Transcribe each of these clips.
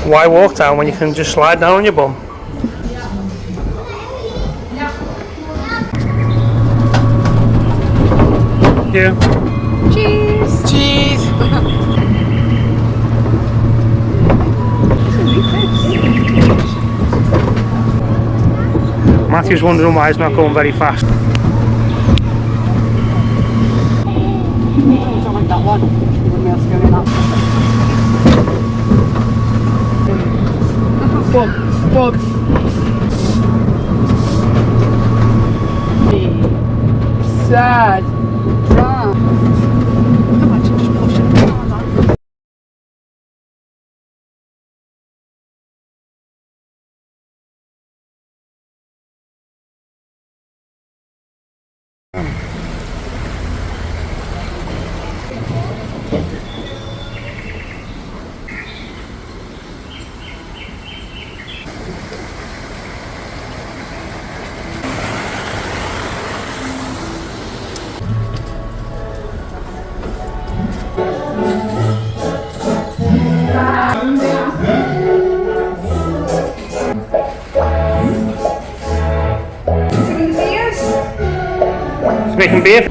Why walk down when you can just slide down on your bum? Yeah. Cheese! Cheese! Matthew's wondering why he's not going very fast. I don't like that one. You wouldn't be able to go in that. Bug. Sad. Imagine just pushing the car down. It's making beer.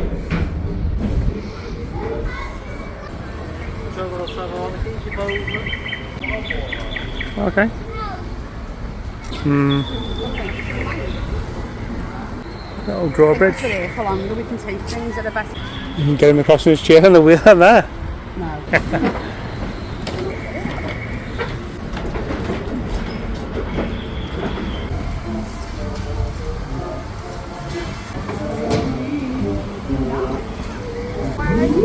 Okay. Little drawbridge. For longer, we can take things that are better. You can get him across his chair and the wheel in there. No. Oh,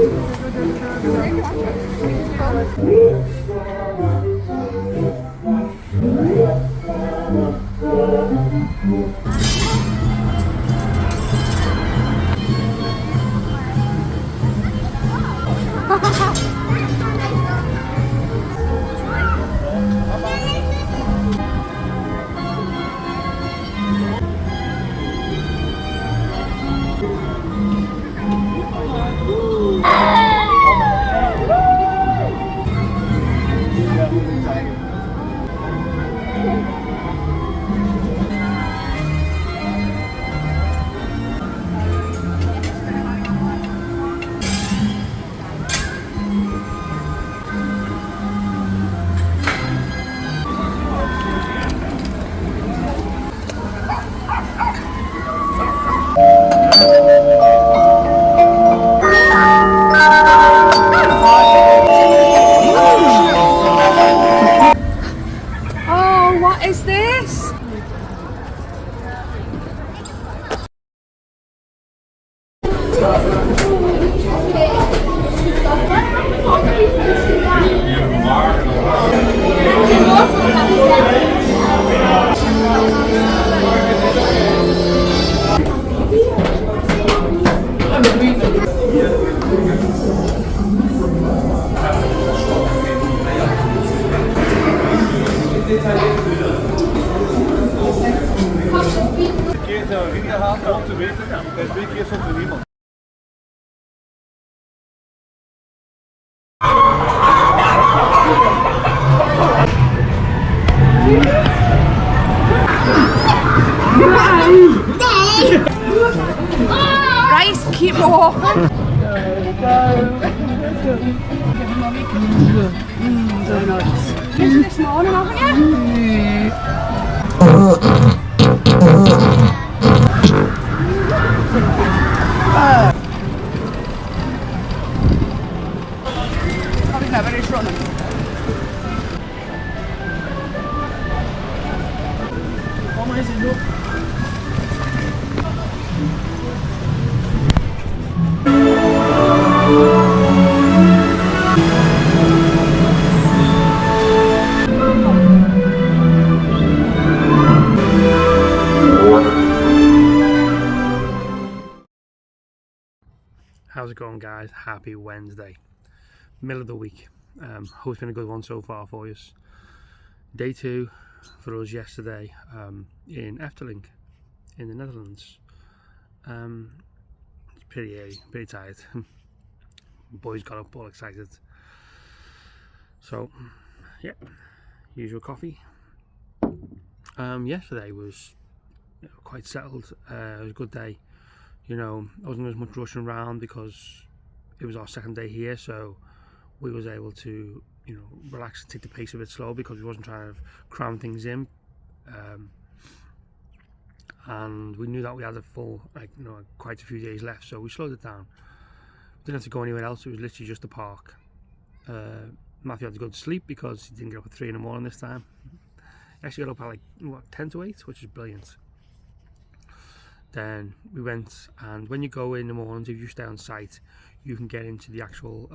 what is this? Right, keep walking. So nice. This morning, haven't you? Probably never is running. How's it going, guys? Happy Wednesday, middle of the week. Hope it's been a good one so far for you. Day 2 for us yesterday in Efteling in the Netherlands. It's pretty early, pretty tired. Boys got up all excited. So yeah, usual coffee. Yesterday was quite settled. It was a good day. You know, I wasn't as much rushing around because it was our second day here, so we was able to, you know, relax and take the pace a bit slow because we wasn't trying to cram things in. And we knew that we had a full, quite a few days left, so we slowed it down. We didn't have to go anywhere else. It was literally just the park. Matthew had to go to sleep because he didn't get up at 3 in the morning this time. He actually got up at 10 to 8, which is brilliant. Then we went, and when you go in the mornings, if you stay on site, you can get into the actual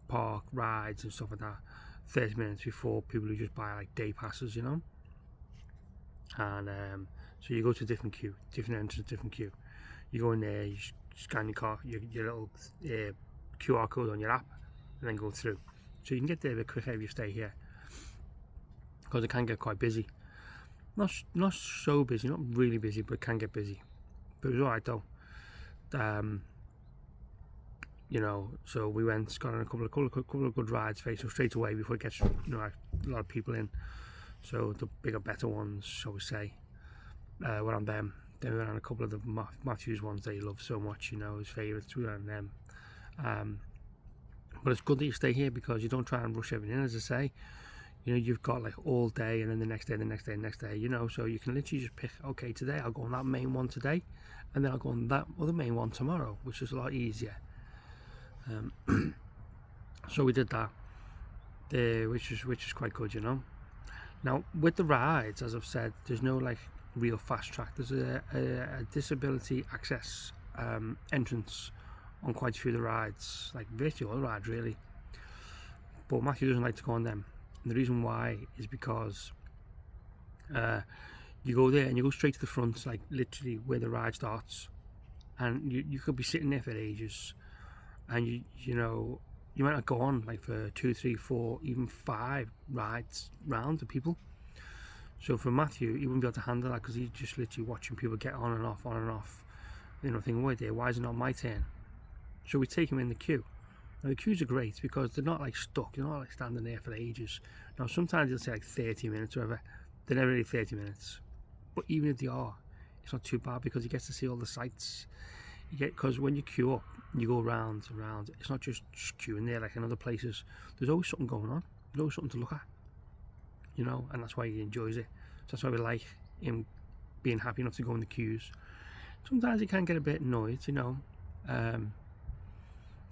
park rides and stuff like that 30 minutes before people who just buy day passes, you know. And so you go to a different queue, different entrance, different queue. You go in there, you scan your little QR code on your app, and then go through. So you can get there a bit quicker if you stay here, because it can get quite busy. Not so busy, not really busy, but it can get busy. But it was alright though. You know, so we went, got on a couple of good rides straight away before it gets, you know, a lot of people in. So the bigger, better ones, shall we say, were on them. Then we went on a couple of the Matthew's ones that he loves so much, you know, his favourites. We went on them. But it's good that you stay here because you don't try and rush everything in, as I say. You know, you've got all day, and then the next day, the next day, the next day, you know, so you can literally just pick, okay, today I'll go on that main one today, and then I'll go on that other main one tomorrow, which is a lot easier. So we did that, which is quite good, you know. Now, with the rides, as I've said, there's no real fast track. There's a disability access entrance on quite a few of the rides, like virtually all the rides really. But Matthew doesn't like to go on them. And the reason why is because you go there and you go straight to the front, like literally where the ride starts, and you could be sitting there for ages, and you might not go on like for 2, 3, 4, even 5 rides round of people. So for Matthew, he wouldn't be able to handle that, because he's just literally watching people get on and off, thinking, wait there, why is it not my turn? So we take him in the queue. Now the queues are great because they're not like stuck, you're not like standing there for ages. Now sometimes they'll say like 30 minutes or whatever, they're never really 30 minutes. But even if they are, it's not too bad, because he gets to see all the sights. Because when you queue up, you go round and round, it's not just queuing there like in other places. There's always something going on, there's always something to look at, and that's why he enjoys it. So that's why we like him being happy enough to go in the queues. Sometimes he can get a bit annoyed, and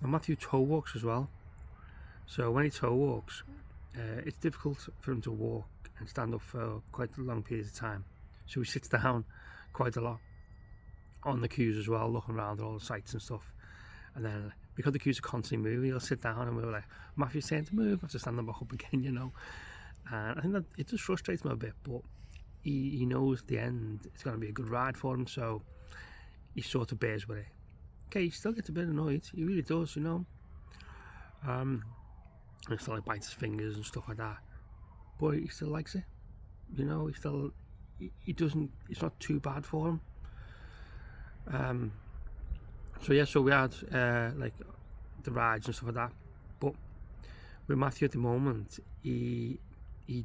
Matthew toe walks as well. So when he toe walks, it's difficult for him to walk and stand up for quite a long period of time. So he sits down quite a lot on the queues as well, looking around at all the sights and stuff. And then because the queues are constantly moving, he'll sit down and we're like, Matthew's saying to move, I have to stand him back up again, And I think that it just frustrates him a bit, but he knows at the end it's going to be a good ride for him, so he sort of bears with it. Okay, he still gets a bit annoyed, he really does, He still like bites his fingers and stuff like that, but he still likes it, he doesn't, it's not too bad for him. So we had like the rides and stuff like that, but with Matthew at the moment, he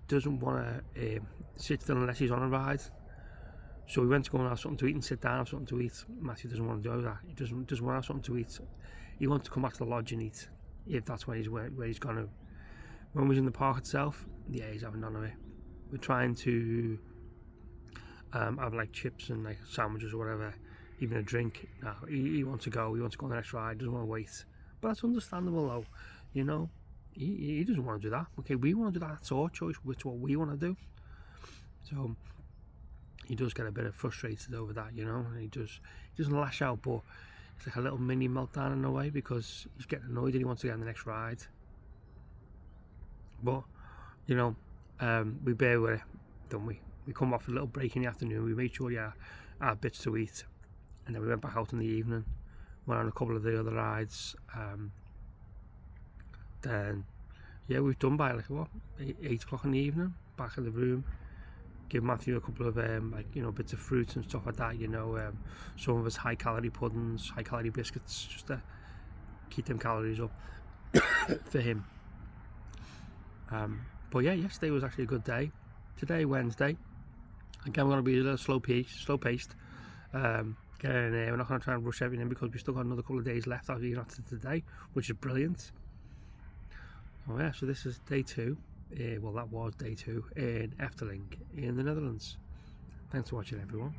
doesn't want to sit still unless he's on a ride. So we went to go and have something to eat and sit down and have something to eat. Matthew doesn't want to do that. He doesn't want to have something to eat. He wants to come back to the lodge and eat, if that's where he's going to. When we was in the park itself, yeah, he's having none of it. We're trying to have like chips and like sandwiches or whatever, even a drink. No, he wants to go. He wants to go on the next ride. Doesn't want to wait. But that's understandable, though. He doesn't want to do that. Okay, we want to do that. That's our choice. It's what we want to do. So he does get a bit frustrated over that, And he doesn't lash out, but it's like a little mini meltdown in a way, because he's getting annoyed and he wants to get on the next ride. But we bear with it, don't we? We come off a little break in the afternoon. We made sure we had bits to eat, and then we went back out in the evening. Went on a couple of the other rides. Then we've done by like 8 o'clock in the evening. Back in the room. Give Matthew a couple of bits of fruits and stuff like that. Some of his high calorie puddings, high calorie biscuits, just to keep them calories up for him. But yeah, yesterday was actually a good day. Today, Wednesday, again we're going to be a little slow paced. Get in there. We're not going to try and rush everything, because we've still got another couple of days left after today, which is brilliant. Oh yeah, so this is day 2. Well, that was day 2 in Efteling in the Netherlands. Thanks for watching, everyone.